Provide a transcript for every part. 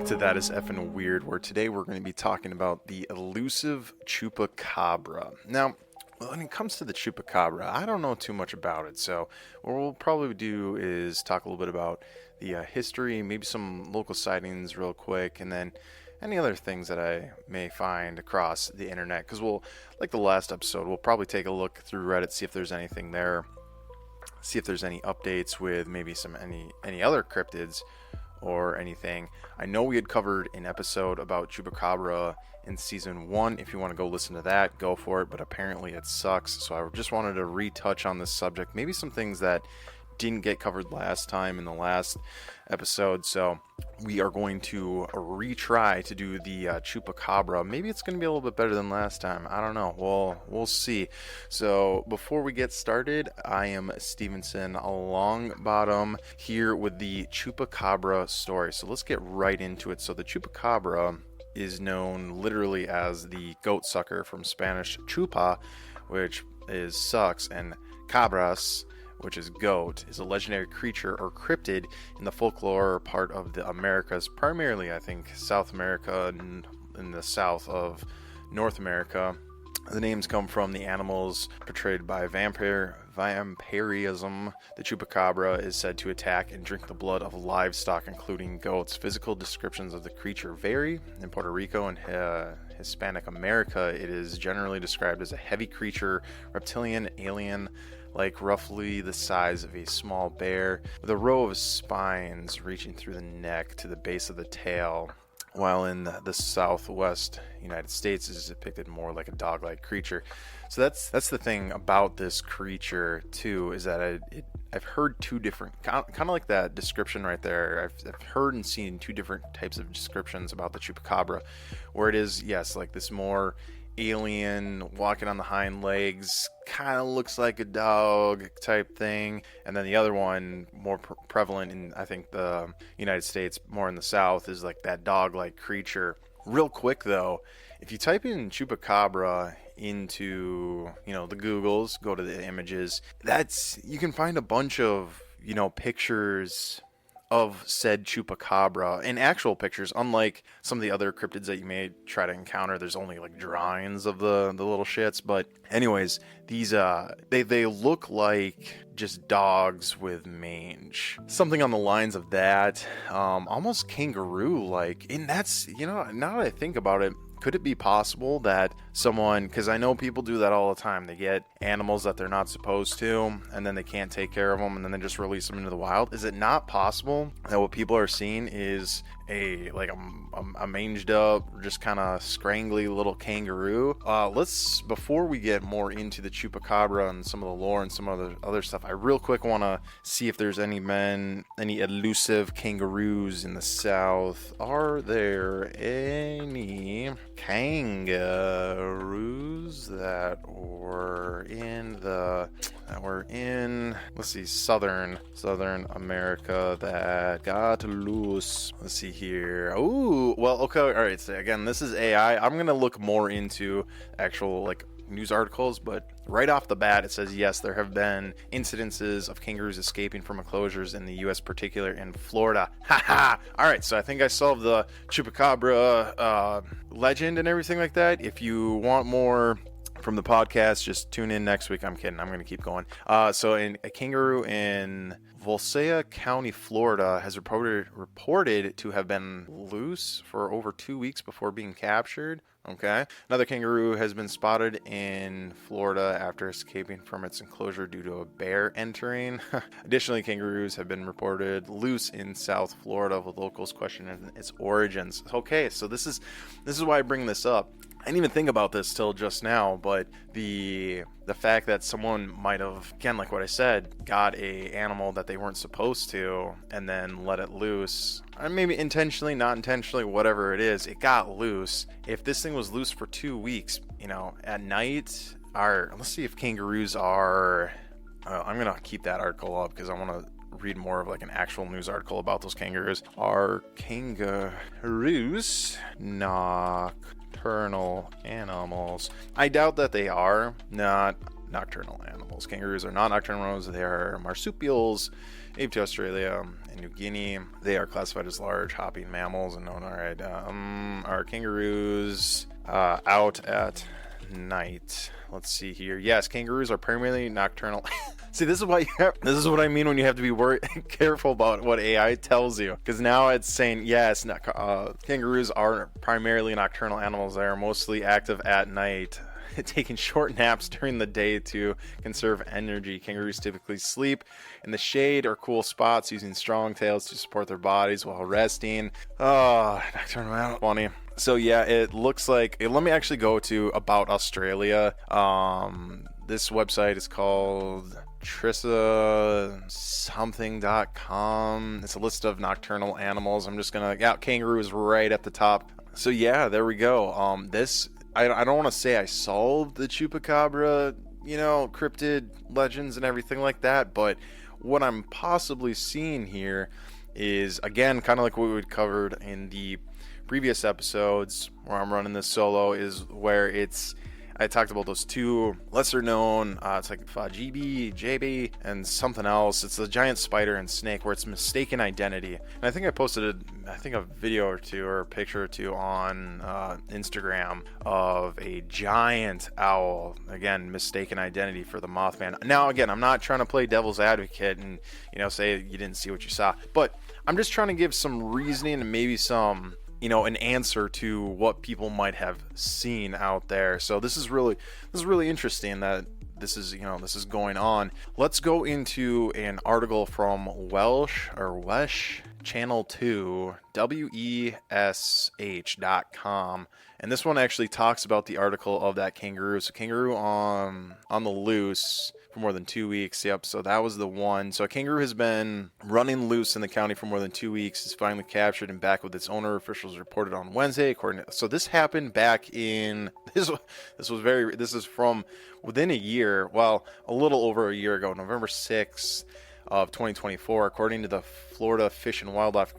to That Is Effin' Weird, where today we're going to be talking about the elusive Chupacabra. Now, when it comes to the Chupacabra, I don't know too much about it, so what we'll probably do is talk a little bit about the history, maybe some local sightings real quick, and then any other things that I may find across the internet, because we'll, like the last episode, we'll probably take a look through Reddit, see if there's anything there, see if there's any updates with maybe any other cryptids or anything. I know we had covered an episode about Chupacabra in season 1. If you want to go listen to that, go for it, but apparently it sucks, so I just wanted to retouch on this subject, maybe some things that didn't get covered last time in the last episode. So we are going to retry to do the Chupacabra. Maybe it's going to be a little bit better than last time. I don't know. We'll see. So before we get started, I am Steven Longbotom here with the Chupacabra story. So let's get right into it. So the Chupacabra is known literally as the goat sucker, from Spanish chupa, which is sucks, and cabras, which is goat, is a legendary creature or cryptid in the folklore part of the Americas, primarily I think South America and in the south of North America. The names come from the animals portrayed by vampirism. The Chupacabra is said to attack and drink the blood of livestock, including goats. Physical descriptions of the creature vary. In Puerto Rico and Hispanic America, it is generally described as a heavy creature, reptilian, alien, like roughly the size of a small bear, with a row of spines reaching through the neck to the base of the tail, while in the southwest United States is depicted more like a dog-like creature. So that's the thing about this creature too, is that I've heard two different, kind of like that description right there, I've heard and seen two different types of descriptions about the Chupacabra, where it is, yes, like this more alien, walking on the hind legs, kind of looks like a dog type thing, and then the other one, more prevalent in I think the United States, more in the south, is like that dog-like creature. Real quick though, if you type in Chupacabra into the Googles, go to the images, you can find a bunch of pictures of said Chupacabra, and actual pictures, unlike some of the other cryptids that you may try to encounter. There's only like drawings of the little shits, but anyways, these they look like just dogs with mange, something on the lines of that, almost kangaroo like. And that's, now that I think about it, could it be possible that someone, because I know people do that all the time, they get animals that they're not supposed to, and then they can't take care of them, and then they just release them into the wild? Is it not possible that what people are seeing is a manged up, just kind of scrangly little kangaroo? Before we get more into the Chupacabra and some of the lore and some of the other stuff, I real quick want to see if there's any elusive kangaroos in the south. Are there any kangaroos that were in let's see, southern America that got loose? Let's see here. Oh, well, okay, all right, so again, this is AI. I'm gonna look more into actual news articles, but right off the bat it says yes, there have been incidences of kangaroos escaping from enclosures in the US, particularly in Florida. Haha. All right, so I think I solved the Chupacabra legend and everything like that. If you want more from the podcast, just tune in next week. I'm kidding, I'm gonna keep going. So a kangaroo in Volsea County, Florida has reported to have been loose for over 2 weeks before being captured. Okay. Another kangaroo has been spotted in Florida after escaping from its enclosure due to a bear entering. Additionally, kangaroos have been reported loose in South Florida, with locals questioning its origins. Okay, so this is why I bring this up. I didn't even think about this till just now, but the fact that someone might have, again, like what I said, got a animal that they weren't supposed to and then let it loose, or maybe intentionally, not intentionally, whatever it is, it got loose. If this thing was loose for 2 weeks, at night, let's see if kangaroos are, I'm gonna keep that article up because I want to read more of an actual news article about those kangaroos. Are kangaroos nocturnal animals? I doubt that they are. Not nocturnal animals. Kangaroos are not nocturnal animals. They are marsupials, native to Australia and New Guinea. They are classified as large hopping mammals and known, are kangaroos out at night. Let's see here. Yes, kangaroos are primarily nocturnal. See, this is what I mean when you have to be careful about what AI tells you, because now it's saying yes, kangaroos are primarily nocturnal animals. They are mostly active at night, taking short naps during the day to conserve energy. Kangaroos typically sleep in the shade or cool spots, using strong tails to support their bodies while resting. Oh, nocturnal animal, funny. So yeah, it looks like, let me actually go to About Australia. This website is called trisasomething.com. It's a list of nocturnal animals. I'm just gonna, kangaroo is right at the top. So yeah, there we go. I don't want to say I solved the Chupacabra, cryptid legends and everything like that, but what I'm possibly seeing here is, again, kind of like what we covered in the previous episodes where I'm running this solo, is where I talked about those two lesser known, it's like GB, JB, and something else. It's a giant spider and snake where it's mistaken identity. And I think I posted a video or two or a picture or two on Instagram of a giant owl. Again, mistaken identity for the Mothman. Now, again, I'm not trying to play devil's advocate and, say you didn't see what you saw. But I'm just trying to give some reasoning and maybe some, an answer to what people might have seen out there. So this is really interesting that this is going on. Let's go into an article from Welsh Channel 2, WESH.com. And this one actually talks about the article of that kangaroo. So kangaroo on the loose for more than 2 weeks. Yep, so that was the one. So a kangaroo has been running loose in the county for more than 2 weeks. It's finally captured and back with its owner, officials reported on Wednesday. So this happened back in, this is from within a year, well, a little over a year ago, November 6th of 2024. According to the Florida Fish and Wildlife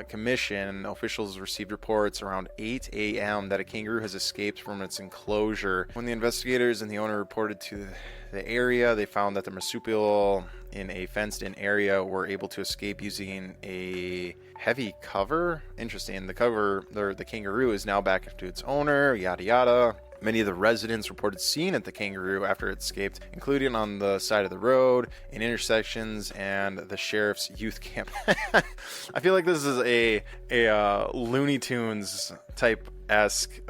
Commission, officials received reports around 8 a.m. that a kangaroo has escaped from its enclosure. When the investigators and the owner reported to the area, they found that the marsupial in a fenced-in area were able to escape using a heavy cover. Interesting. The kangaroo is now back to its owner, yada yada. Many of the residents reported seeing the kangaroo after it escaped, including on the side of the road, in intersections, and the sheriff's youth camp. I feel like this is a Looney Tunes type-esque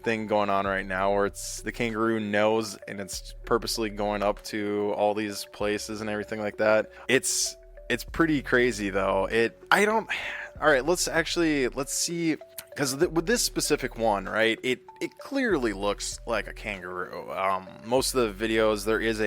thing going on right now, where it's the kangaroo knows and it's purposely going up to all these places and everything like that. It's pretty crazy though. All right, let's see. Because with this specific one, right, it clearly looks like a kangaroo. Most of the videos, there's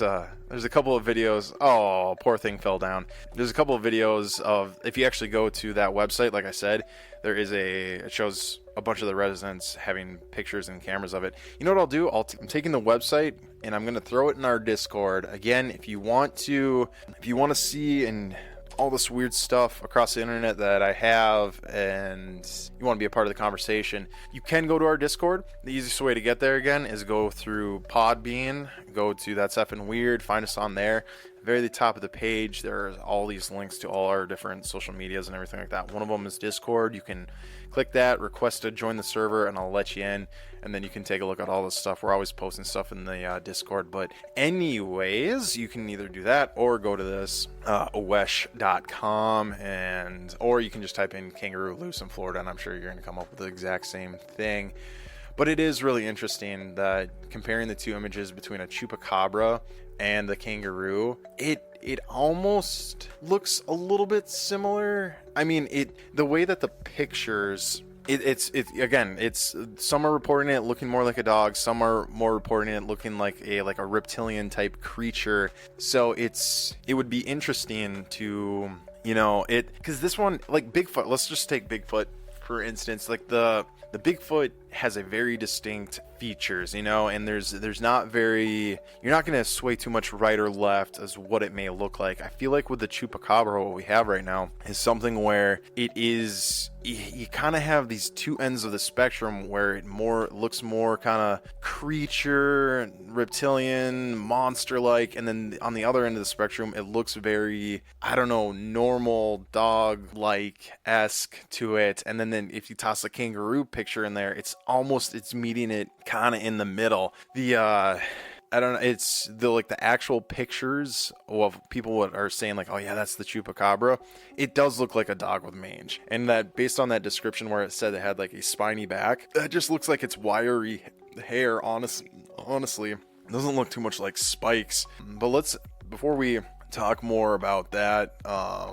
a couple of videos. Oh, poor thing fell down. There's a couple of videos of, if you actually go to that website, like I said, it shows a bunch of the residents having pictures and cameras of it. You know what I'll do? I'm taking the website and I'm going to throw it in our Discord. Again, if you want to see and all this weird stuff across the internet that I have, and you want to be a part of the conversation, you can go to our Discord. The easiest way to get there, again, is go through Podbean, go to That's Effin Weird, find us on there. Very the top of the page, there are all these links to all our different social medias and everything like that. One of them is Discord. You can click that, request to join the server, and I'll let you in, and then you can take a look at all this stuff. We're always posting stuff in the Discord. But anyways, you can either do that or go to this wesh.com, or you can just type in kangaroo loose in Florida, and I'm sure you're going to come up with the exact same thing. But it is really interesting that comparing the two images between a chupacabra and the kangaroo, it almost looks a little bit similar. I mean, the way that the pictures, it's some are reporting it looking more like a dog, some are more reporting it looking like a reptilian type creature. So it would be interesting to, because this one, like Bigfoot, let's just take Bigfoot for instance. Like the Bigfoot has a very distinct features, and there's not very, you're not going to sway too much right or left as what it may look like. I feel like with the Chupacabra, what we have right now is something where it is, you kind of have these two ends of the spectrum where it looks more kind of creature, reptilian, monster-like, and then on the other end of the spectrum, it looks very, I don't know, normal, dog-like-esque to it. And then if you toss a kangaroo picture in there, it's meeting it kind of in the middle. I don't know, it's the actual pictures of people are saying like, oh yeah, that's the Chupacabra. It does look like a dog with mange, and that based on that description where it said it had like a spiny back, that just looks like it's wiry hair. Honestly, it doesn't look too much like spikes. But before we talk more about that,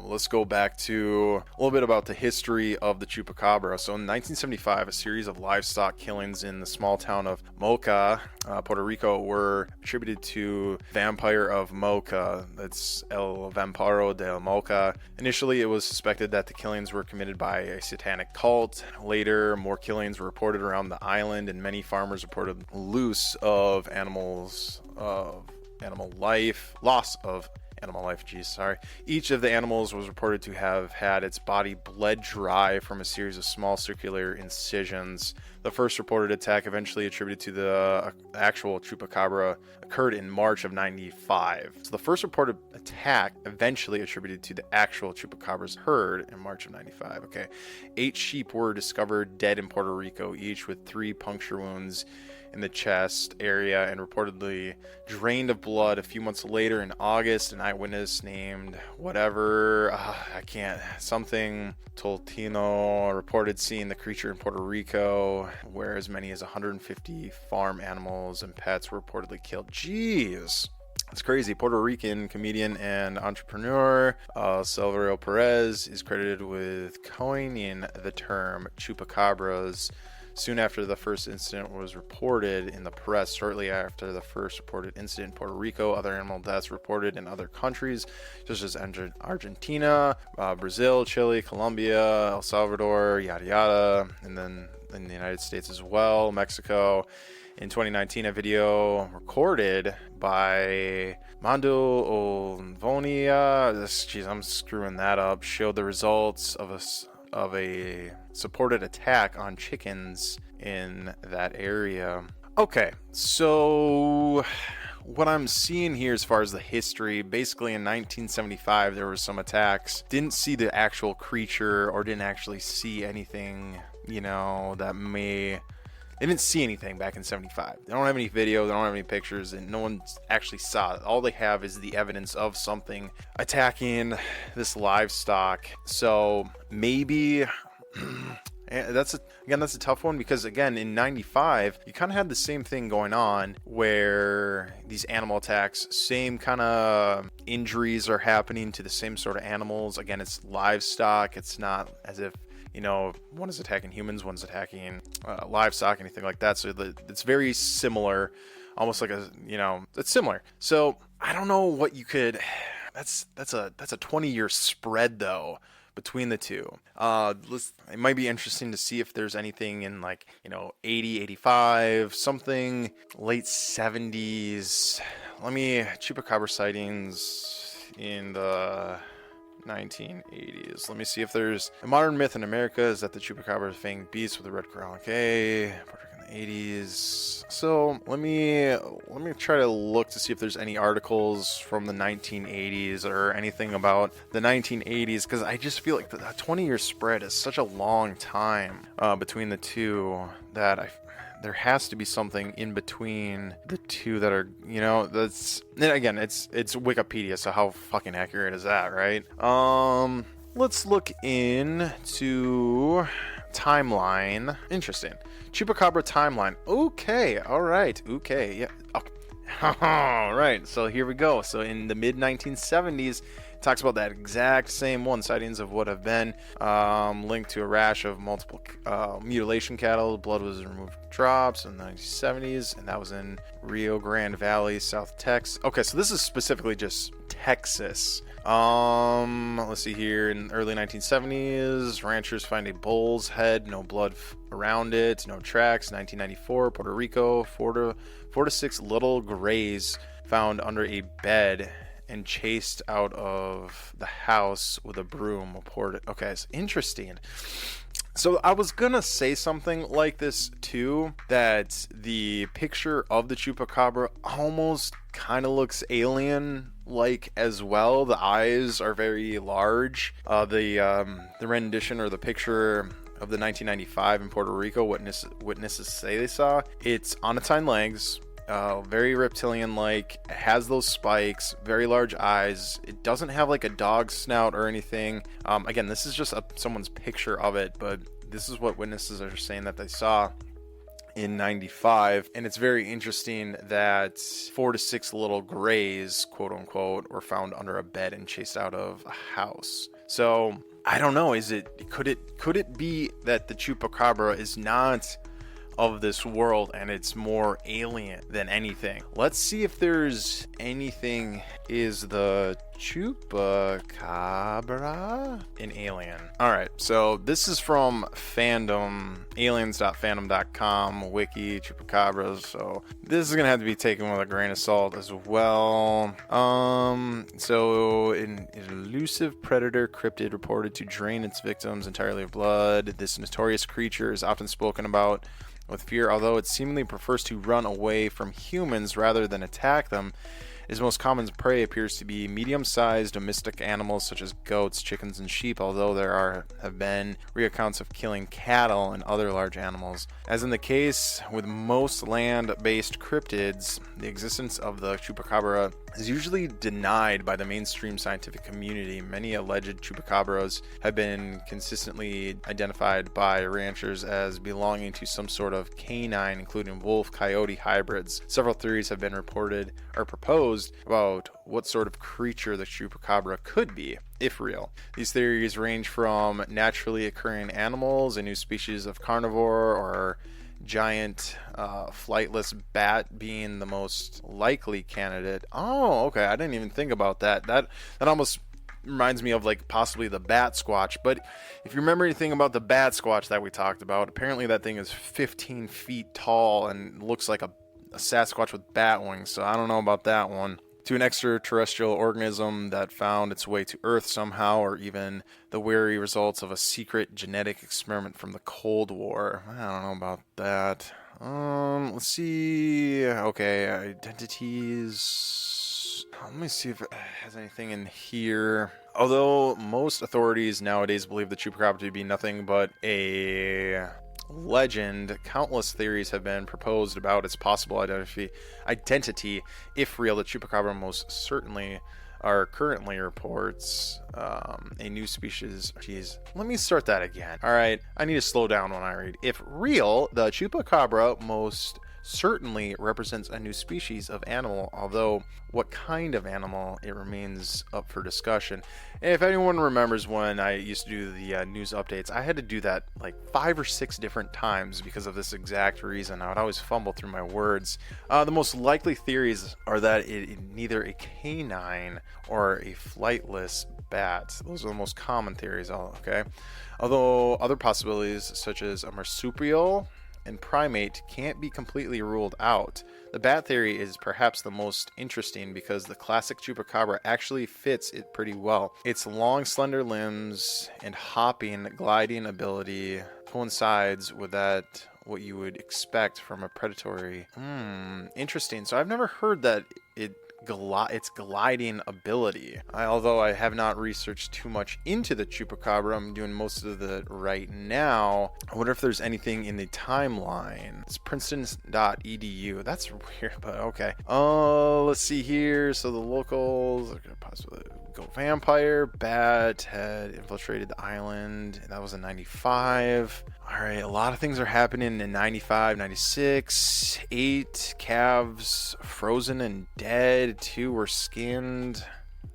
let's go back to a little bit about the history of the Chupacabra. So in 1975, a series of livestock killings in the small town of Mocha, Puerto Rico, were attributed to Vampire of Mocha. That's El Vampiro de Mocha. Initially, it was suspected that the killings were committed by a satanic cult. Later, more killings were reported around the island, and many farmers reported loss of animal life. Each of the animals was reported to have had its body bled dry from a series of small circular incisions. The first reported attack, eventually attributed to the actual Chupacabra, occurred in March of 95. So the first reported attack, eventually attributed to the actual Chupacabra's herd in March of 95. Okay. 8 sheep were discovered dead in Puerto Rico, each with 3 puncture wounds in the chest area and reportedly drained of blood. A few months later, in August, an eyewitness named Tolentino reported seeing the creature in Puerto Rico, where as many as 150 farm animals and pets were reportedly killed. Jeez. It's crazy. Puerto Rican comedian and entrepreneur Salvador Perez is credited with coining the term chupacabras soon after the first incident was reported in the press. Shortly after the first reported incident in Puerto Rico, other animal deaths reported in other countries such as Argentina, Brazil, Chile, Colombia, El Salvador, yada yada, and then in the United States as well, Mexico. In 2019, a video recorded by Mando Olvonia, I'm screwing that up, showed the results of a supported attack on chickens in that area. Okay, so what I'm seeing here as far as the history, basically in 1975 there were some attacks. Didn't see the actual creature or didn't actually see anything, they didn't see anything back in 75. They don't have any video, they don't have any pictures, and no one actually saw it. All they have is the evidence of something attacking this livestock. So maybe that's a tough one, because again, in 95 you kind of had the same thing going on where these animal attacks, same kind of injuries are happening to the same sort of animals. Again, it's livestock. It's not as if one is attacking humans, one's attacking livestock, anything like that. So it's very similar, almost like it's similar. So I don't know what you could. That's a 20-year spread though between the two. It might be interesting to see if there's anything in 80, 85, something late 70s. Chupacabra sightings in the 1980s. Let me see if there's a modern myth in America is that the Chupacabra is a fanged beast with a red crown. Okay, Puerto Rico in the 80s. So let me try to look to see if there's any articles from the 1980s or anything about the 1980s, because I just feel like the 20-year spread is such a long time between the two that there has to be something in between the two that are, and again, it's Wikipedia, so how fucking accurate is that, right? Let's look into timeline. Interesting. Chupacabra timeline. Okay, all right, okay, yeah. Oh. All right, so here we go. So in the mid 1970s, talks about that exact same one. Sightings of what have been linked to a rash of multiple mutilation cattle. Blood was removed from drops in the 1970s, and that was in Rio Grande Valley, South Texas. Okay, so this is specifically just Texas. Let's see here. In early 1970s, ranchers find a bull's head, no blood around it. No tracks. 1994, Puerto Rico. Four to six little grays found under a bed and chased out of the house with a broom. Reported. Okay, it's interesting. So I was gonna say something like this too, that the picture of the Chupacabra almost kind of looks alien-like as well. The eyes are very large. The rendition or the picture of the 1995 in Puerto Rico, witnesses say they saw, it's on its hind legs. Very reptilian-like. It has those spikes, very large eyes. It doesn't have like a dog snout or anything. Again, this is just someone's picture of it, but this is what witnesses are saying that they saw in 95. And it's very interesting that 4 to 6 little grays, quote unquote, were found under a bed and chased out of a house. So I don't know. Could it be that the Chupacabra is not of this world and it's more alien than anything? Let's see if there's anything. Is the Chupacabra an alien? Alright, so this is from fandom, aliens.fandom.com, wiki, Chupacabras, so this is gonna have to be taken with a grain of salt as well. So an elusive predator cryptid reported to drain its victims entirely of blood. This notorious creature is often spoken about with fear, although it seemingly prefers to run away from humans rather than attack them. Its most common prey appears to be medium-sized domestic animals such as goats, chickens, and sheep, although there have been reaccounts of killing cattle and other large animals. As in the case with most land-based cryptids, the existence of the Chupacabra is usually denied by the mainstream scientific community. Many alleged Chupacabras have been consistently identified by ranchers as belonging to some sort of canine, including wolf-coyote hybrids. Several theories have been reported or proposed about what sort of creature the Chupacabra could be, if real. These theories range from naturally occurring animals, a new species of carnivore, or giant flightless bat being the most likely candidate. Oh, okay, I didn't even think about that. That almost reminds me of like possibly the bat squatch. But if you remember anything about the bat squatch that we talked about, apparently that thing is 15 feet tall and looks like a Sasquatch with bat wings, so I don't know about that one. To an extraterrestrial organism that found its way to Earth somehow, or even the wary results of a secret genetic experiment from the Cold War. I don't know about that. Let's see. Okay, identities. Let me see if it has anything in here. Although most authorities nowadays believe the Chupacabra to be nothing but a legend, countless theories have been proposed about its possible identity. If real, the Chupacabra most certainly currently reports a new species. Jeez, let me start that again. Alright, I need to slow down when I read. If real, the Chupacabra most certainly represents a new species of animal, although what kind of animal, it remains up for discussion. And if anyone remembers when I used to do the news updates, I had to do that like 5 or 6 different times because of this exact reason. I would always fumble through my words. The most likely theories are that it is neither a canine or a flightless bat. Those are the most common theories, okay? Although other possibilities such as a marsupial and primate can't be completely ruled out. The bat theory is perhaps the most interesting because the classic Chupacabra actually fits it pretty well. Its long, slender limbs and hopping, gliding ability coincides with what you would expect from a predatory. Interesting. So I've never heard that its gliding ability. Although I have not researched too much into the Chupacabra, I'm doing most of it right now. I wonder if there's anything in the timeline. It's princeton.edu. That's weird, but okay. Let's see here. So the locals are gonna possibly go vampire. Bat had infiltrated the island. That was in 95. Alright, a lot of things are happening in 95, 96. 8 calves frozen and dead. 2 were skinned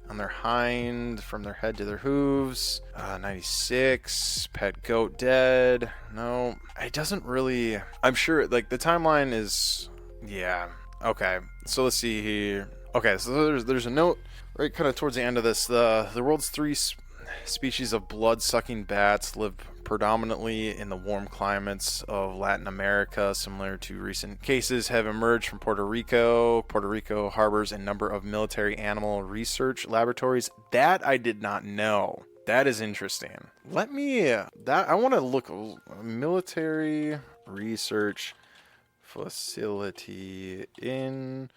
on their hind from their head to their hooves. 96, pet goat dead. No, it doesn't really. I'm sure like the timeline is. Yeah. Okay, so let's see here. Okay, so there's a note right kind of towards the end of this. The world's 3 species of blood-sucking bats live predominantly in the warm climates of Latin America, similar to recent cases have emerged from Puerto Rico. Puerto Rico harbors a number of military animal research laboratories. That I did not know. That is interesting. I want to look military research facility in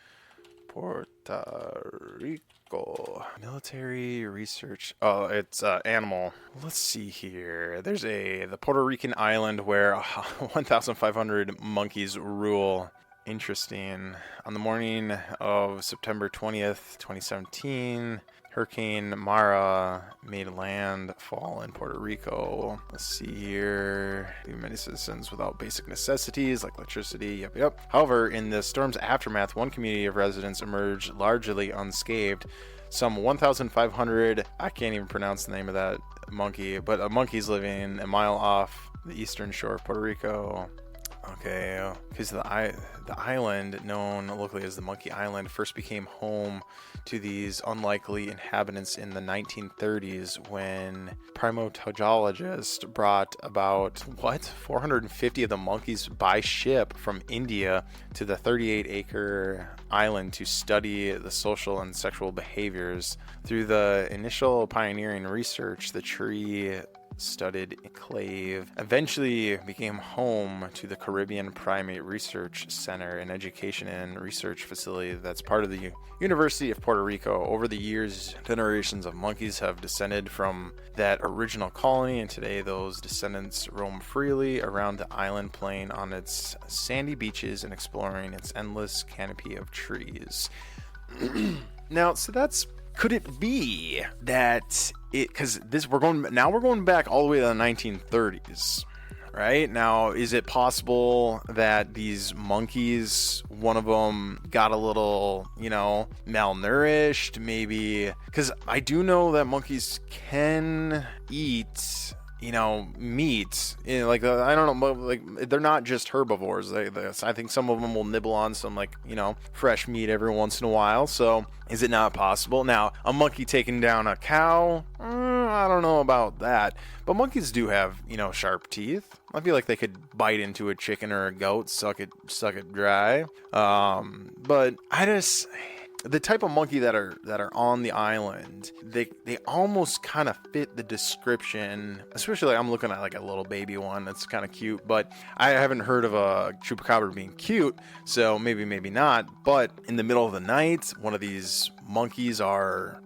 Puerto Rico. Military research. Oh, it's animal. Let's see here. There's the Puerto Rican island where 1,500 monkeys rule. Interesting. On the morning of September 20th, 2017, Hurricane Mara made landfall in Puerto Rico. Let's see here. Many citizens without basic necessities like electricity. Yep. However, in the storm's aftermath, one community of residents emerged largely unscathed. Some 1,500, I can't even pronounce the name of that monkey, but a monkey's living a mile off the eastern shore of Puerto Rico. Okay, because the island, known locally as the Monkey Island, first became home to these unlikely inhabitants in the 1930s when primatologists brought about 450 of the monkeys by ship from India to the 38-acre island to study the social and sexual behaviors. Through the initial pioneering research, the tree-studded enclave eventually became home to the Caribbean Primate Research Center, an education and research facility that's part of the University of Puerto Rico. Over the years, generations of monkeys have descended from that original colony, and today those descendants roam freely around the island, playing on its sandy beaches and exploring its endless canopy of trees. Now, so that's... Could it be that because we're going back all the way to the 1930s, right? Now, is it possible that these monkeys, one of them got a little, malnourished, maybe? Because I do know that monkeys can eat, meat. I don't know, like they're not just herbivores. I think some of them will nibble on some fresh meat every once in a while. So is it not possible? Now, a monkey taking down a cow, I don't know about that. But monkeys do have, sharp teeth. I feel like they could bite into a chicken or a goat, suck it dry. But the type of monkey that are on the island, they almost kind of fit the description. Especially, I'm looking at like a little baby one that's kind of cute, but I haven't heard of a chupacabra being cute, so maybe not. But in the middle of the night, one of these monkeys are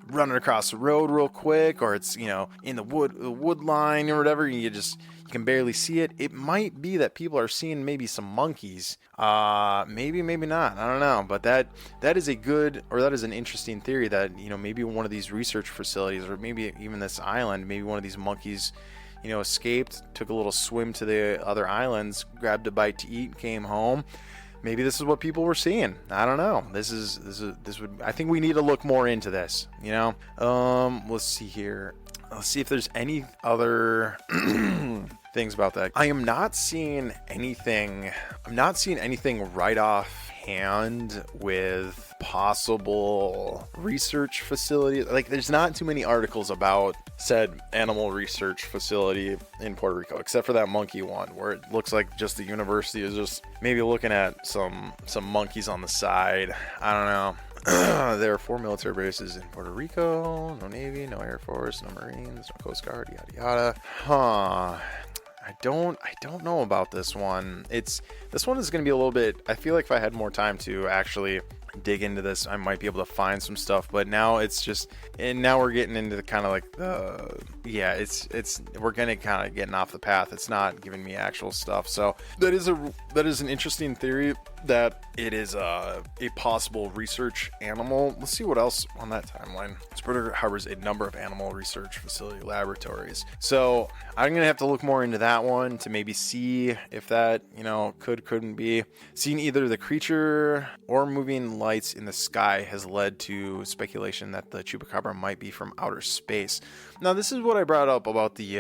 running across the road real quick, or it's in the wood line or whatever, and you can barely see it. It might be that people are seeing maybe some monkeys. Maybe not. I don't know. But that is an interesting theory that, maybe one of these research facilities, or maybe even this island, maybe one of these monkeys, escaped, took a little swim to the other islands, grabbed a bite to eat, came home. Maybe this is what people were seeing. I don't know. I think we need to look more into this, Let's see here. Let's see if there's any other things about that. I'm not seeing anything right off hand with possible research facility. Like, there's not too many articles about said animal research facility in Puerto Rico, except for that monkey one where it looks like just the university is just maybe looking at some monkeys on the side. I don't know. There are 4 military bases in Puerto Rico. No Navy, no Air Force, no Marines, no Coast Guard, yada yada. I don't know about this one. This one is going to be a little bit... I feel like if I had more time to actually dig into this, I might be able to find some stuff. But now it's just... And now we're getting into the kind of like the... Yeah, we're going to kind of getting off the path. It's not giving me actual stuff. So that is an interesting theory that it is a possible research animal. Let's see what else on that timeline. Puerto Rico harbors a number of animal research facility laboratories. So I'm going to have to look more into that one to maybe see if that, couldn't be. Seeing either the creature or moving lights in the sky has led to speculation that the Chupacabra might be from outer space. Now, this is what I brought up about the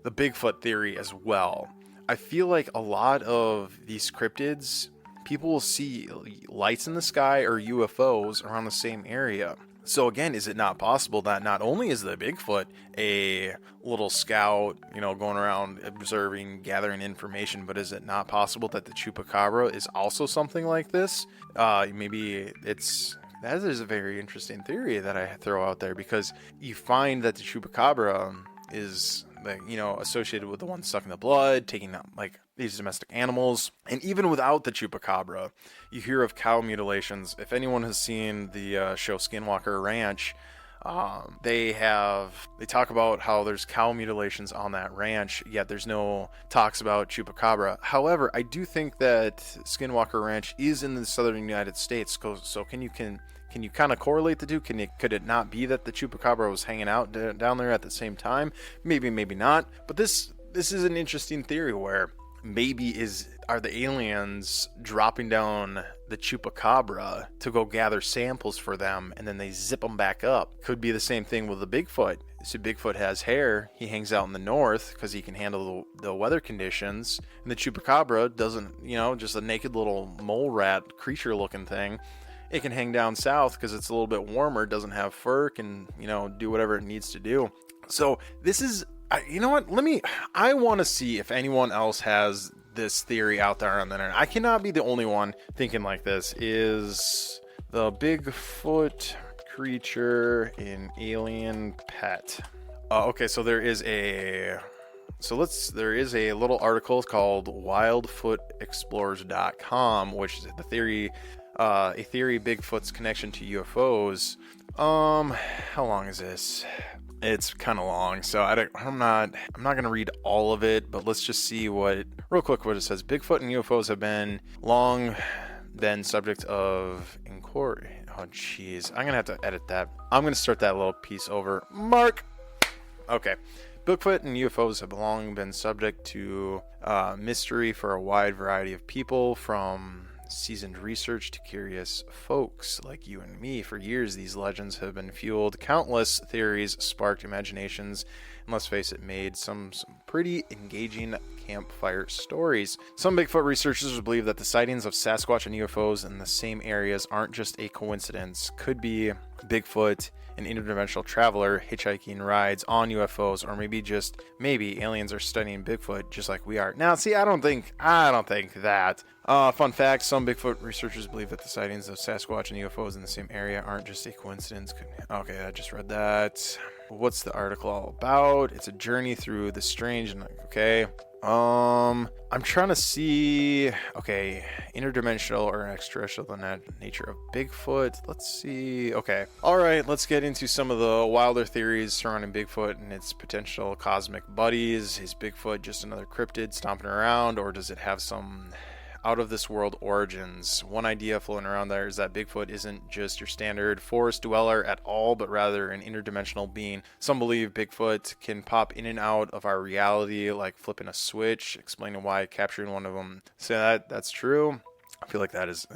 Bigfoot theory as well. I feel like a lot of these cryptids, people will see lights in the sky or UFOs around the same area. So again, is it not possible that not only is the Bigfoot a little scout, going around observing, gathering information, but is it not possible that the Chupacabra is also something like this? Maybe that is a very interesting theory that I throw out there, because you find that the Chupacabra is associated with the one sucking the blood, taking out these domestic animals. And even without the Chupacabra, you hear of cow mutilations. If anyone has seen the show Skinwalker Ranch, they talk about how there's cow mutilations on that ranch, yet there's no talks about Chupacabra. However, I do think that Skinwalker Ranch is in the southern United States. So can you kind of correlate the two? Could it not be that the Chupacabra was hanging out down there at the same time? Maybe not. But this is an interesting theory where maybe are the aliens dropping down the Chupacabra to go gather samples for them, and then they zip them back up. Could be the same thing with the Bigfoot. So Bigfoot has hair. He hangs out in the north because he can handle the weather conditions. And the Chupacabra doesn't, just a naked little mole rat creature looking thing. It can hang down south because it's a little bit warmer, doesn't have fur, can, do whatever it needs to do. So this is, you know what? I want to see if anyone else has this theory out there on the internet. I cannot be the only one thinking like this. Is the Bigfoot creature an alien pet? Okay, so there is a little article called wildfootexplorers.com, which is a theory Bigfoot's connection to UFOs. How long is this? It's kind of long, so I'm not going to read all of it, but let's just see real quick what it says. Bigfoot and UFOs have long been subject of inquiry. Oh, jeez. I'm going to have to edit that. I'm going to start that little piece over. Mark! Okay. Bigfoot and UFOs have long been subject to mystery for a wide variety of people, from seasoned research to curious folks like you and me. For years, these legends have been fueled countless theories, sparked imaginations, and let's face it, made some pretty engaging campfire stories. Some Bigfoot researchers believe that the sightings of Sasquatch and UFOs in the same areas aren't just a coincidence. Could be Bigfoot, an interdimensional traveler, hitchhiking rides on UFOs, or maybe aliens are studying Bigfoot just like we are. Now, see, I don't think that. Fun fact, some Bigfoot researchers believe that the sightings of Sasquatch and UFOs in the same area aren't just a coincidence. Okay, I just read that. What's the article all about? It's a journey through the strange and okay. I'm trying to see, okay, interdimensional or extraterrestrial, the nature of Bigfoot. Let's see. Okay. All right. Let's get into some of the wilder theories surrounding Bigfoot and its potential cosmic buddies. Is Bigfoot just another cryptid stomping around, or does it have some out of this world origins? One idea floating around there is that Bigfoot isn't just your standard forest dweller at all, but rather an interdimensional being. Some believe Bigfoot can pop in and out of our reality like flipping a switch, explaining why capturing one of them. So that's true. I feel like that is,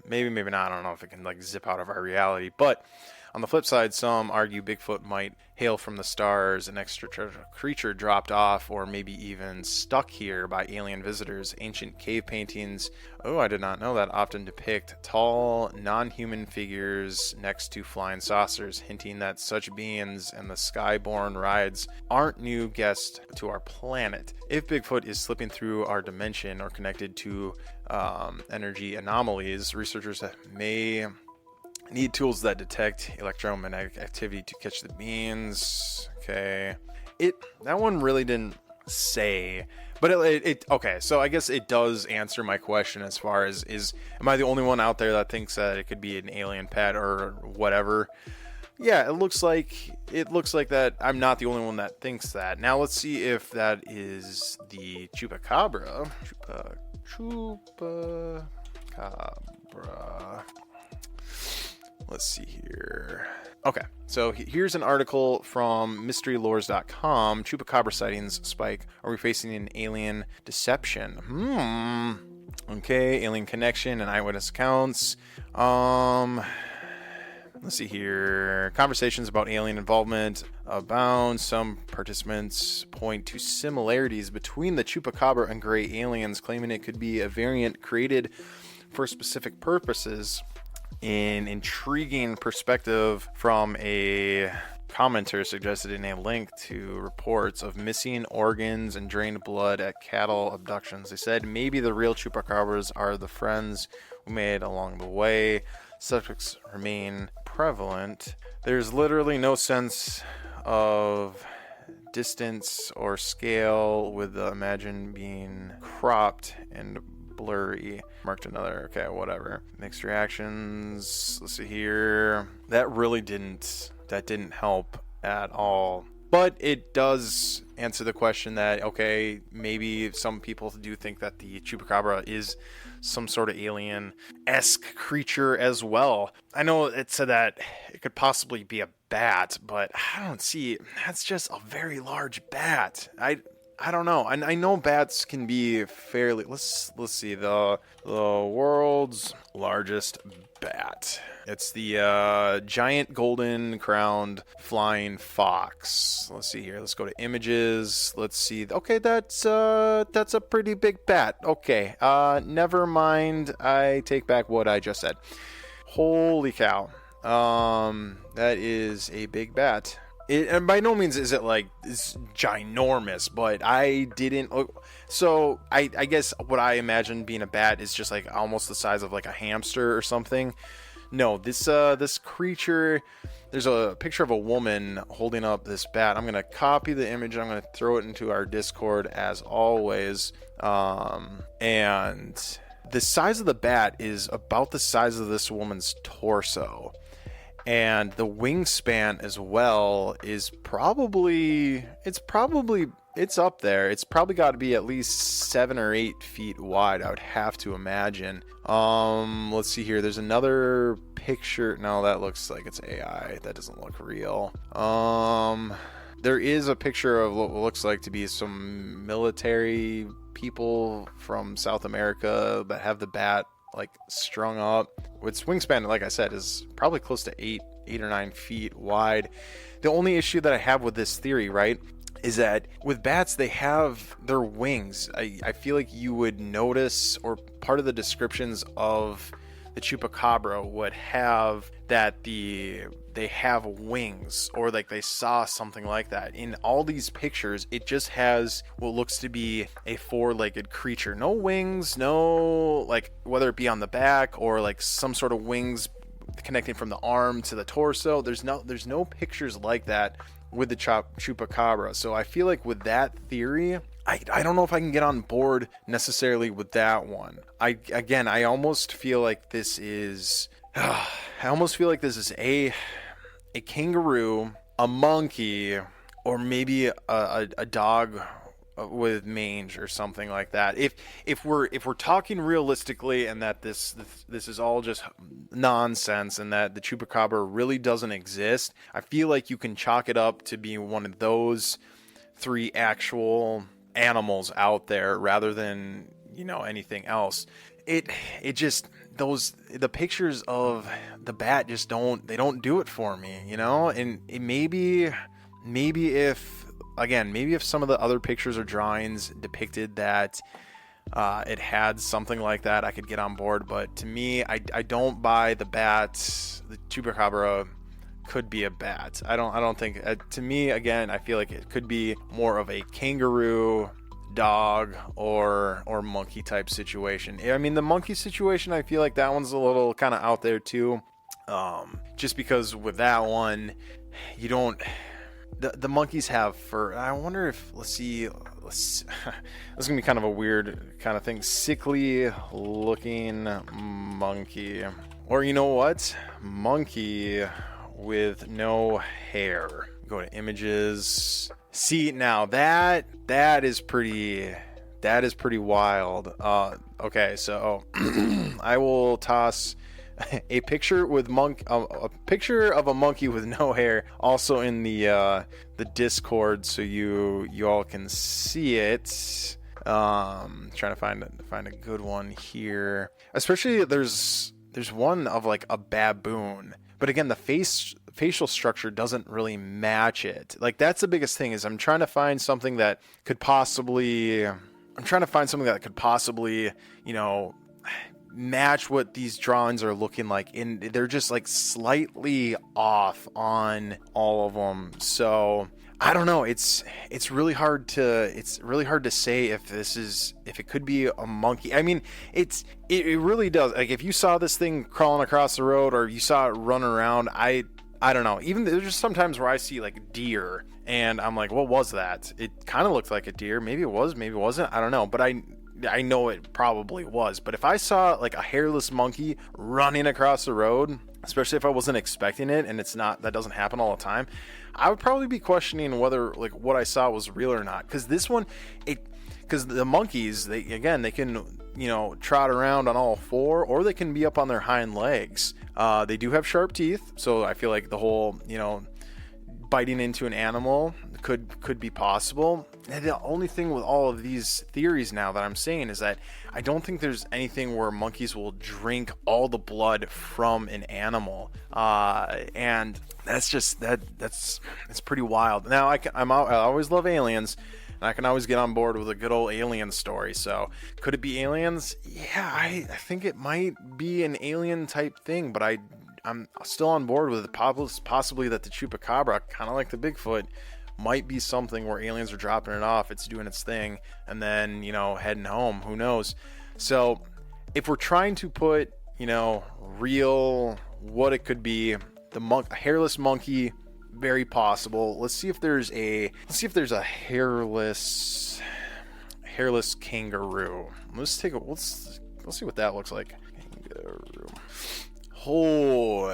maybe not. I don't know if it can zip out of our reality, but on the flip side, some argue Bigfoot might hail from the stars, an extraterrestrial creature dropped off or maybe even stuck here by alien visitors. Ancient cave paintings, I did not know that, often depict tall, non-human figures next to flying saucers, hinting that such beings and the skyborne rides aren't new guests to our planet. If Bigfoot is slipping through our dimension or connected to energy anomalies, researchers may need tools that detect electromagnetic activity to catch the beings. Okay. That one really didn't say, but okay, so I guess it does answer my question as far as am I the only one out there that thinks that it could be an alien pet or whatever? Yeah, it looks like that I'm not the only one that thinks that. Now let's see if that is the Chupacabra. Chupacabra. Let's see here. Okay, so here's an article from mysterylores.com. Chupacabra sightings spike. Are we facing an alien deception? Okay, alien connection and eyewitness accounts. Let's see here. Conversations about alien involvement abound. Some participants point to similarities between the Chupacabra and gray aliens, claiming it could be a variant created for specific purposes. An intriguing perspective from a commenter suggested in a link to reports of missing organs and drained blood at cattle abductions. They said maybe the real chupacabras are the friends we made along the way. Subjects remain prevalent. There's literally no sense of distance or scale, with the imagine being cropped and blurry. Marked another. Okay, whatever. Mixed reactions. Let's see here. That didn't help at all. But it does answer the question that, okay, maybe some people do think that the Chupacabra is some sort of alien-esque creature as well. I know it said that it could possibly be a bat, but I don't see, that's just a very large bat. I don't know. I know bats can be fairly, let's see, the world's largest bat. It's the giant golden crowned flying fox. Let's see here. Let's go to images. Let's see. Okay, that's a pretty big bat. Okay. Never mind. I take back what I just said. Holy cow. That is a big bat. And by no means is it like it's ginormous, but I didn't. So I guess what I imagine being a bat is just like almost the size of like a hamster or something. No, this creature. There's a picture of a woman holding up this bat. I'm gonna copy the image. I'm gonna throw it into our Discord as always. And the size of the bat is about the size of this woman's torso. And the wingspan as well is probably it's up there. It's probably got to be at least 7 or 8 feet wide, I would have to imagine. Let's see here. There's another picture. No, that looks like it's AI. That doesn't look real. There is a picture of what looks like to be some military people from South America that have the bat like strung up. Its wingspan, like I said, is probably close to 8 or 9 feet wide. The only issue that I have with this theory, right, is that with bats, they have their wings. I feel like you would notice, or part of the descriptions of the Chupacabra would have that they have wings, or like they saw something like that. In all these pictures, it just has what looks to be a 4-legged creature. No wings, no, like, whether it be on the back or like some sort of wings connecting from the arm to the torso. There's no pictures like that with the Chupacabra. So I feel like with that theory, I don't know if I can get on board necessarily with that one. I almost feel like this is a kangaroo, a monkey, or maybe a dog with mange or something like that. If we're talking realistically, and that this is all just nonsense, and that the Chupacabra really doesn't exist, I feel like you can chalk it up to being one of those 3 actual animals out there rather than, anything else. It just, the pictures of the bat just don't do it for me, and it maybe if some of the other pictures or drawings depicted that it had something like that, I could get on board. But to me, I don't buy the bat. The Chupacabra could be a bat. I don't think. To me, again, I feel like it could be more of a kangaroo, dog, or monkey type situation. I mean, the monkey situation, I feel like that one's a little kind of out there too. Just because with that one, you don't. The monkeys have fur. I wonder if this is gonna be kind of a weird kind of thing. Sickly looking monkey, or you know what? Monkey with no hair. Go to images. See, now that is pretty wild. Okay, so I will toss a picture with a picture of a monkey with no hair also in the Discord, so you all can see it. Trying to find a good one here. Especially there's one of like a baboon, but again, the facial structure doesn't really match it. Like, that's the biggest thing, is I'm trying to find something that could possibly, match what these drawings are looking like, and they're just like slightly off on all of them. So I don't know. It's really hard to say if it could be a monkey. I mean, it really does. Like if you saw this thing crawling across the road, or you saw it run around, I don't know. Even there's just sometimes where I see like deer, and I'm like, what was that? It kind of looked like a deer. Maybe it was, maybe it wasn't. I don't know. But I know it probably was. But if I saw like a hairless monkey running across the road, especially if I wasn't expecting it, and that doesn't happen all the time, I would probably be questioning whether like what I saw was real or not. Because the monkeys, they can, trot around on all four, or they can be up on their hind legs. They do have sharp teeth, so I feel like the whole, biting into an animal could be possible. And the only thing with all of these theories now that I'm saying is that I don't think there's anything where monkeys will drink all the blood from an animal, and that's just that's pretty wild. Now I always love aliens, and I can always get on board with a good old alien story. So could it be aliens? Yeah, I think it might be an alien type thing, but I'm still on board with it. Possibly that the Chupacabra, kind of like the Bigfoot, might be something where aliens are dropping it off, it's doing its thing, and then, heading home. Who knows? So if we're trying to put, real what it could be, a hairless monkey, very possible. Let's see if there's a hairless kangaroo. Let's see what that looks like. Kangaroo. Oh,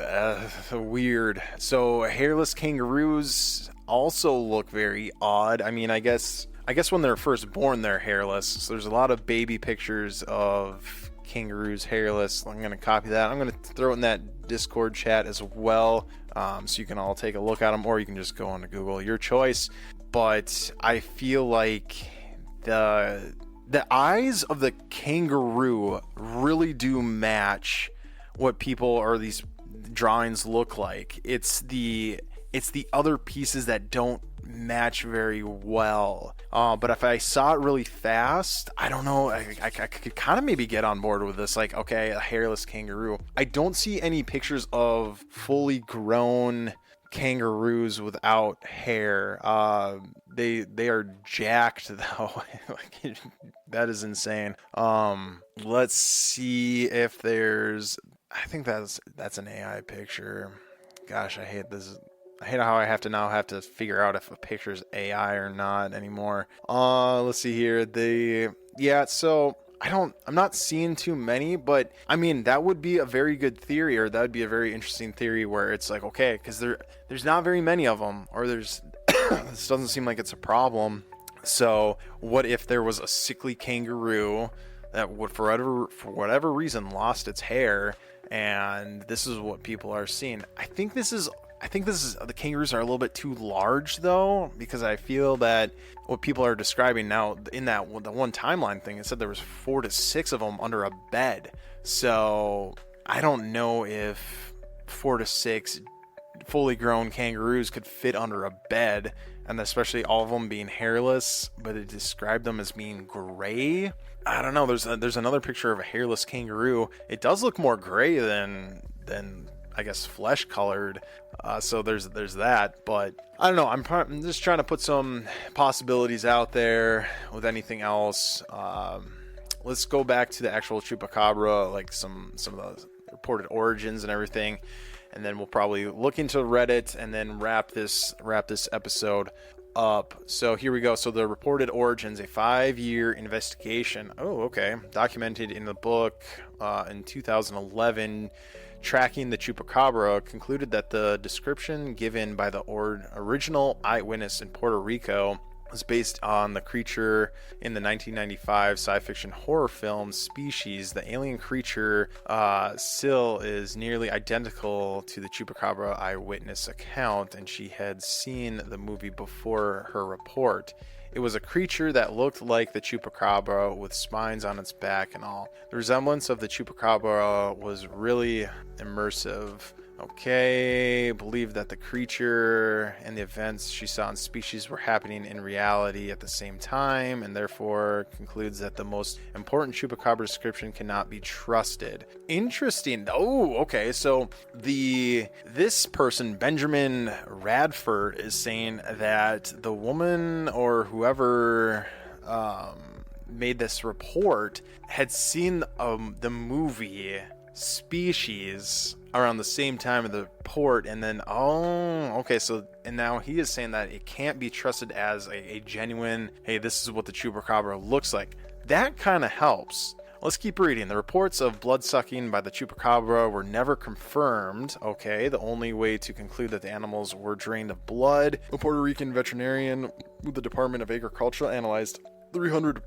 weird. So hairless kangaroos also look very odd. I mean, I guess when they're first born, they're hairless. So there's a lot of baby pictures of kangaroos hairless. I'm going to copy that. I'm going to throw it in that Discord chat as well, so you can all take a look at them, or you can just go onto Google, your choice. But I feel like the eyes of the kangaroo really do match what people or these drawings look like. It's the other pieces that don't match very well. But if I saw it really fast, I don't know, I could kind of maybe get on board with this. Like, okay, a hairless kangaroo. I don't see any pictures of fully grown kangaroos without hair. They are jacked though. Like, that is insane. Let's see if there's. I think that's an AI picture. Gosh, I hate this. I hate how I have to figure out if a picture is AI or not anymore. Let's see here. So I'm not seeing too many, but I mean, that would be a very good theory, or that would be a very interesting theory where it's like, okay, because there's not very many of them, or this doesn't seem like it's a problem. So what if there was a sickly kangaroo that would, for whatever reason, lost its hair, and this is what people are seeing? I think this is the kangaroos are a little bit too large though, because I feel that what people are describing now in the one timeline thing, it said there was 4 to 6 of them under a bed. So I don't know if 4 to 6 fully grown kangaroos could fit under a bed, and especially all of them being hairless, but it described them as being gray. I don't know. There's another picture of a hairless kangaroo. It does look more gray than I guess flesh colored. So there's that, but I don't know. I'm just trying to put some possibilities out there with anything else. Let's go back to the actual Chupacabra, like some of the reported origins and everything, and then we'll probably look into Reddit and then wrap this episode up. So here we go. So the reported origins, a 5-year investigation. Oh, okay. Documented in the book in 2011. Tracking the Chupacabra, concluded that the description given by the original eyewitness in Puerto Rico was based on the creature in the 1995 sci-fiction horror film Species. The alien creature Syl is nearly identical to the Chupacabra eyewitness account, and she had seen the movie before her report. It was a creature that looked like the Chupacabra with spines on its back and all. The resemblance of the Chupacabra was really immersive. Okay, believed that the creature and the events she saw in species were happening in reality at the same time, and therefore concludes that the most important Chupacabra description cannot be trusted. Interesting. Oh, okay. So this person, Benjamin Radford, is saying that the woman or whoever made this report had seen the movie Species around the same time of the report, and then and now he is saying that it can't be trusted as a genuine, hey, this is what the Chupacabra looks like. That kind of helps. Let's keep reading. The reports of blood sucking by the Chupacabra were never confirmed. Okay, the only way to conclude that the animals were drained of blood. A Puerto Rican veterinarian with the Department of Agriculture analyzed 300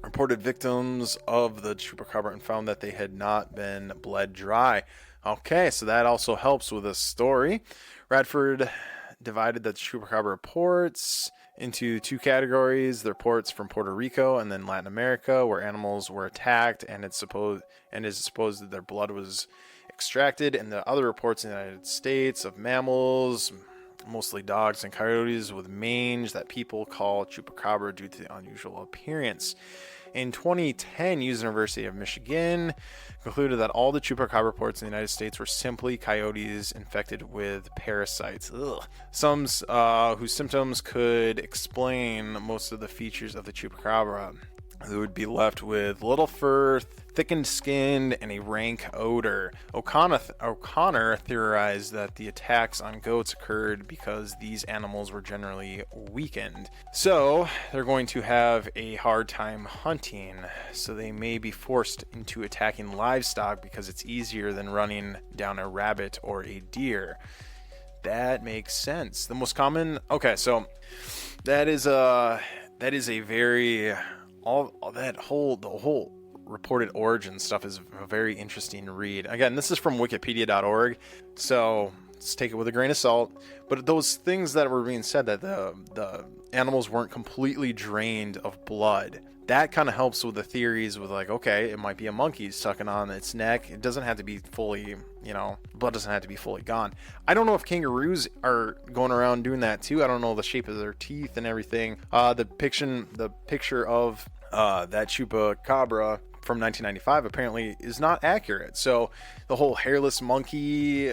reported victims of the Chupacabra and found that they had not been bled dry. Okay, so that also helps with this story. Radford divided the Chupacabra reports into two categories: the reports from Puerto Rico and then Latin America, where animals were attacked and is supposed that their blood was extracted, and the other reports in the United States of mammals, mostly dogs and coyotes with mange, that people call Chupacabra due to the unusual appearance. In 2010, University of Michigan concluded that all the Chupacabra reports in the United States were simply coyotes infected with parasites. Some whose symptoms could explain most of the features of the Chupacabra. They would be left with little fur, thickened skin, and a rank odor. O'Connor theorized that the attacks on goats occurred because these animals were generally weakened. So they're going to have a hard time hunting. So they may be forced into attacking livestock because it's easier than running down a rabbit or a deer. That makes sense. The most common... Okay, so that is a very... the whole reported origin stuff is a very interesting read. Again, this is from wikipedia.org, so let's take it with a grain of salt. But those things that were being said, that the animals weren't completely drained of blood, that kind of helps with the theories with, like, okay, it might be a monkey sucking on its neck. It doesn't have to be fully, blood doesn't have to be fully gone. I don't know if kangaroos are going around doing that too. I don't know the shape of their teeth and everything. The picture of that Chupacabra from 1995 apparently is not accurate. So the whole hairless monkey,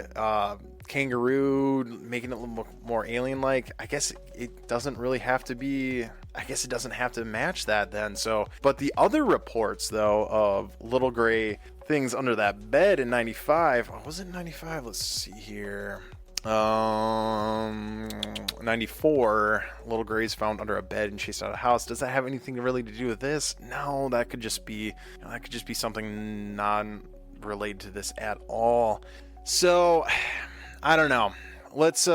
kangaroo, making it look more alien-like, I guess it doesn't really have to be... I guess it doesn't have to match that then. So, but the other reports though of little gray things under that bed in 95, was it 95? Let's see here. 94 little grays found under a bed and chased out of a house. Does that have anything really to do with this? No, that could just be something non-related to this at all. So I don't know. Let's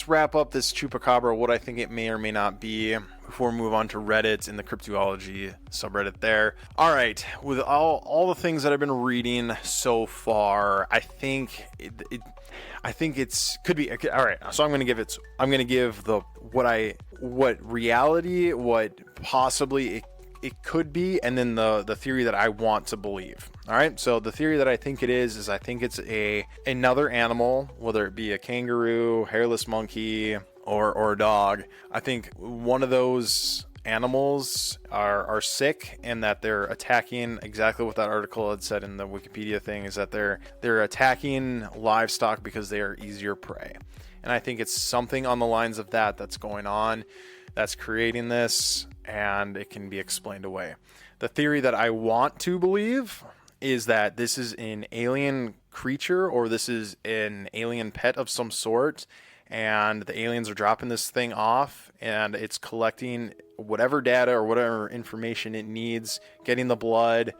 wrap up this Chupacabra, what I think it may or may not be, before we move on to Reddit and the cryptozoology subreddit there. All right, with all the things that I've been reading so far, I think it's could be all right. So I'm going to give what reality, what possibly it could be, and then the theory that I want to believe. All right, so the theory that I think it is I think it's another animal, whether it be a kangaroo, hairless monkey, or a dog. I think one of those animals are sick, and that they're attacking, exactly what that article had said in the Wikipedia thing, is that they're attacking livestock because they are easier prey. And I think it's something on the lines of that's going on, that's creating this, and it can be explained away. The theory that I want to believe is that this is an alien creature, or this is an alien pet of some sort, and the aliens are dropping this thing off, and it's collecting whatever data or whatever information it needs, getting the blood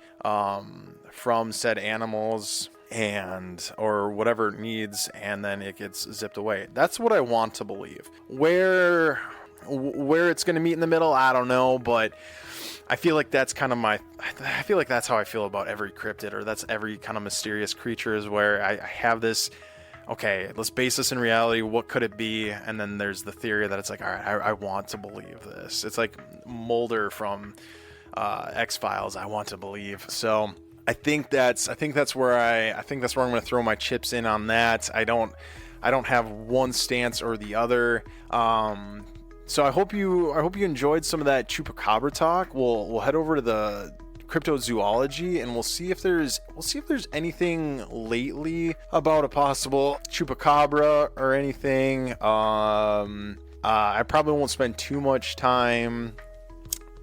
from said animals or whatever it needs, and then it gets zipped away. That's what I want to believe. Where it's going to meet in the middle, I don't know, but I feel like that's kind of I feel like that's how I feel about every cryptid, or that's every kind of mysterious creature, is where I have this, okay, let's base this in reality. What could it be? And then there's the theory that it's like, all right, I want to believe this. It's like Mulder from X-Files. I want to believe. So I think that's where I'm going to throw my chips in on that. I don't have one stance or the other. So I hope you enjoyed some of that Chupacabra talk. We'll head over to the cryptozoology and we'll see if there's anything lately about a possible Chupacabra or anything. I probably won't spend too much time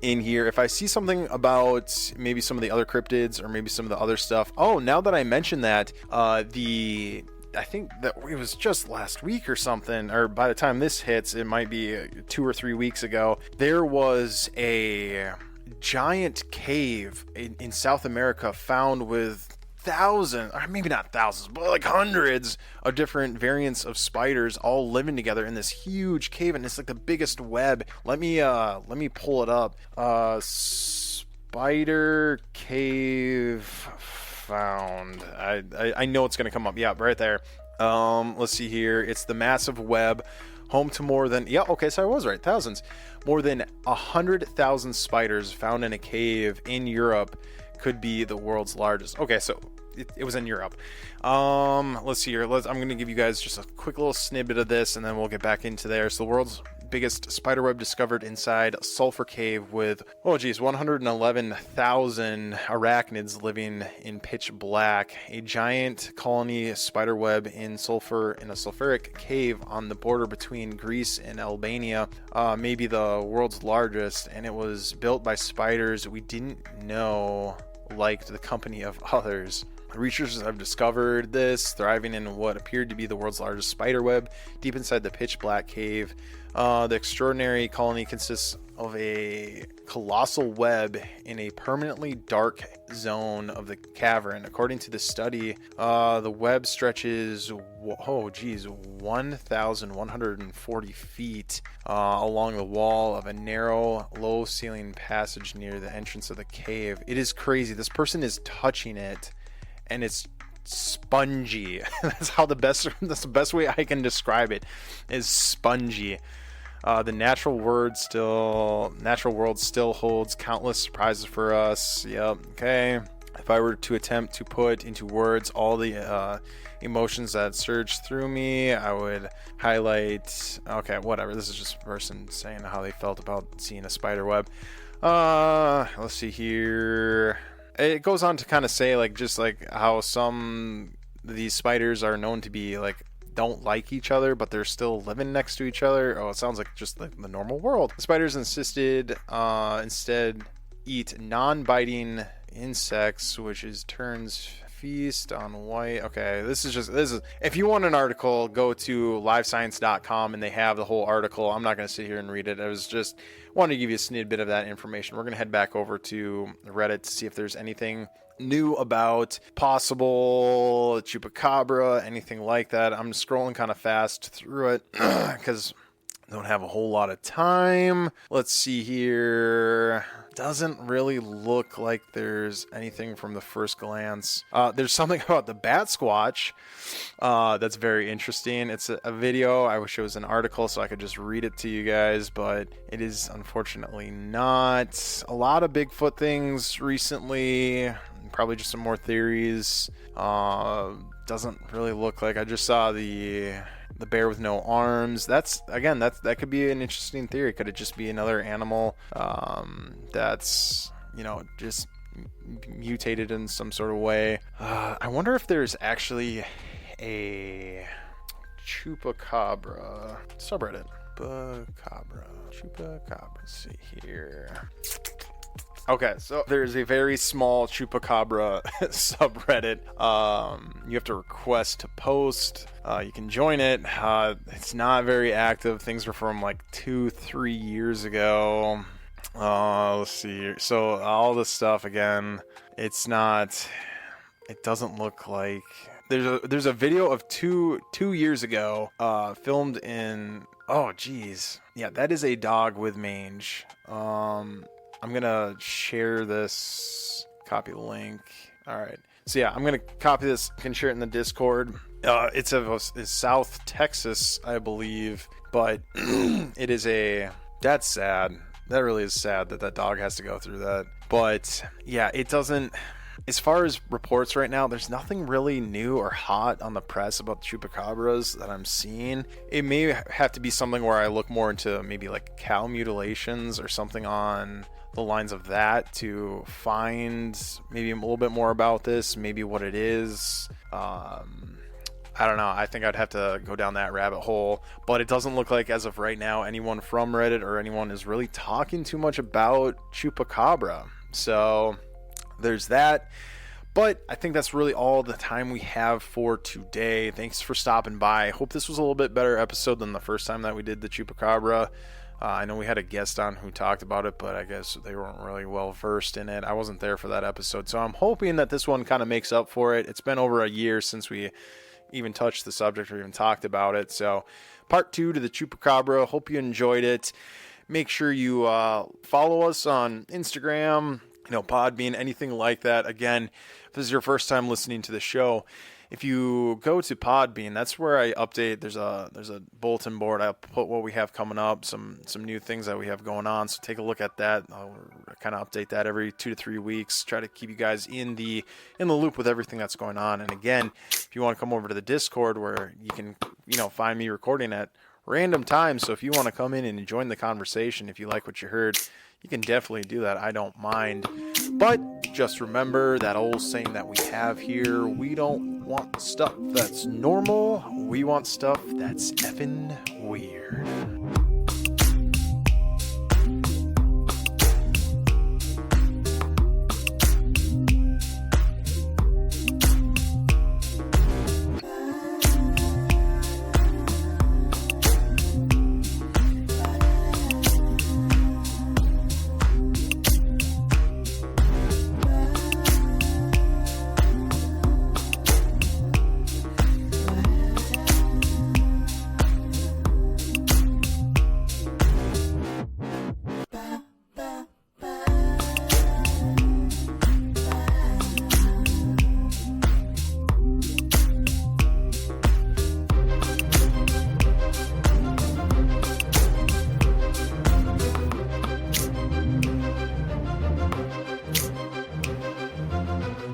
in here. If I see something about maybe some of the other cryptids or maybe some of the other stuff. Oh, now that I mentioned that, I think that it was just last week or something, or by the time this hits, it might be 2 or 3 weeks ago. There was a giant cave in South America found with thousands, or maybe not thousands, but like hundreds of different variants of spiders all living together in this huge cave, and it's like the biggest web. Let me pull it up. Spider cave found. I know it's gonna come up. Yeah, right there. Let's see here. It's the massive web, home to more than, yeah, okay, so I was right. Thousands. More than 100,000 spiders found in a cave in Europe could be the world's largest. Okay, so it was in Europe. Let's see here. I'm going to give you guys just a quick little snippet of this, and then we'll get back into there. So the world's biggest spider web discovered inside a sulfur cave with 111,000 arachnids living in pitch black. A giant colony spider web in a sulfuric cave on the border between Greece and Albania, maybe the world's largest, and it was built by spiders we didn't know liked the company of others. Researchers have discovered this thriving in what appeared to be the world's largest spider web deep inside the pitch black cave. The extraordinary colony consists of a colossal web in a permanently dark zone of the cavern. According to the study, the web stretches 1,140 feet along the wall of a narrow, low-ceiling passage near the entrance of the cave. It is crazy. This person is touching it, and it's spongy. That's the best way I can describe it, is spongy. The natural world still holds countless surprises for us. Yep. Okay. If I were to attempt to put into words all the emotions that surge through me, I would highlight. Okay, whatever. This is just a person saying how they felt about seeing a spider web. Let's see here. It goes on to kind of say just how some of these spiders are known to be don't like each other, but they're still living next to each other. Oh, it sounds like just like the normal world. The spiders instead eat non-biting insects, which turns feast on white. Okay, this is if you want an article, go to livescience.com and they have the whole article. I'm not going to sit here and read it. I was just wanted to give you a snippet of that information. We're going to head back over to Reddit to see if there's anything new about possible Chupacabra, anything like that. I'm scrolling kind of fast through it because I don't have a whole lot of time. Let's see here. Doesn't really look like there's anything from the first glance. There's something about the bat squatch that's very interesting. It's a video. I wish it was an article so I could just read it to you guys, but it is unfortunately not. A lot of Bigfoot things recently. Probably just some more theories. Doesn't really look like. I just saw the bear with no arms. That could be an interesting theory. Could it just be another animal that's just mutated in some sort of way? I wonder if there's actually a Chupacabra subreddit. Chupacabra. Let's see here. Okay, so there's a very small Chupacabra subreddit. You have to request to post. You can join it. It's not very active. Things are from 2-3 years ago. Let's see here. So all this stuff again, it doesn't look like there's a video of two years ago, filmed in, oh geez. Yeah, that is a dog with mange. I'm going to share this, copy the link. All right. So yeah, I'm going to copy this, can share it in the Discord. It's South Texas, I believe, but that's sad. That really is sad that dog has to go through that. But yeah, it doesn't As far as reports right now, there's nothing really new or hot on the press about the chupacabras that I'm seeing. It may have to be something where I look more into maybe like cow mutilations or something on the lines of that to find maybe a little bit more about this, maybe what it is. I don't know. I think I'd have to go down that rabbit hole. But it doesn't look like, as of right now, anyone from Reddit or anyone is really talking too much about Chupacabra. So there's that. But I think that's really all the time we have for today. Thanks for stopping by. I hope this was a little bit better episode than the first time that we did the Chupacabra. I know we had a guest on who talked about it, but I guess they weren't really well versed in it. I wasn't there for that episode. So I'm hoping that this one kind of makes up for it. It's been over a year since we even touched the subject or even talked about it. So part 2 to the Chupacabra. Hope you enjoyed it. Make sure you follow us on Instagram, Podbean, anything like that. Again, if this is your first time listening to the show, if you go to Podbean, that's where I update. There's a bulletin board. I'll put what we have coming up, some new things that we have going on. So take a look at that. I'll kind of update that every 2 to 3 weeks. Try to keep you guys in the loop with everything that's going on. And again, if you want to come over to the Discord where you can, find me recording at random times. So if you want to come in and join the conversation, if you like what you heard, you can definitely do that. I don't mind. But just remember that old saying that we have here: we don't want stuff that's normal, we want stuff that's effing weird.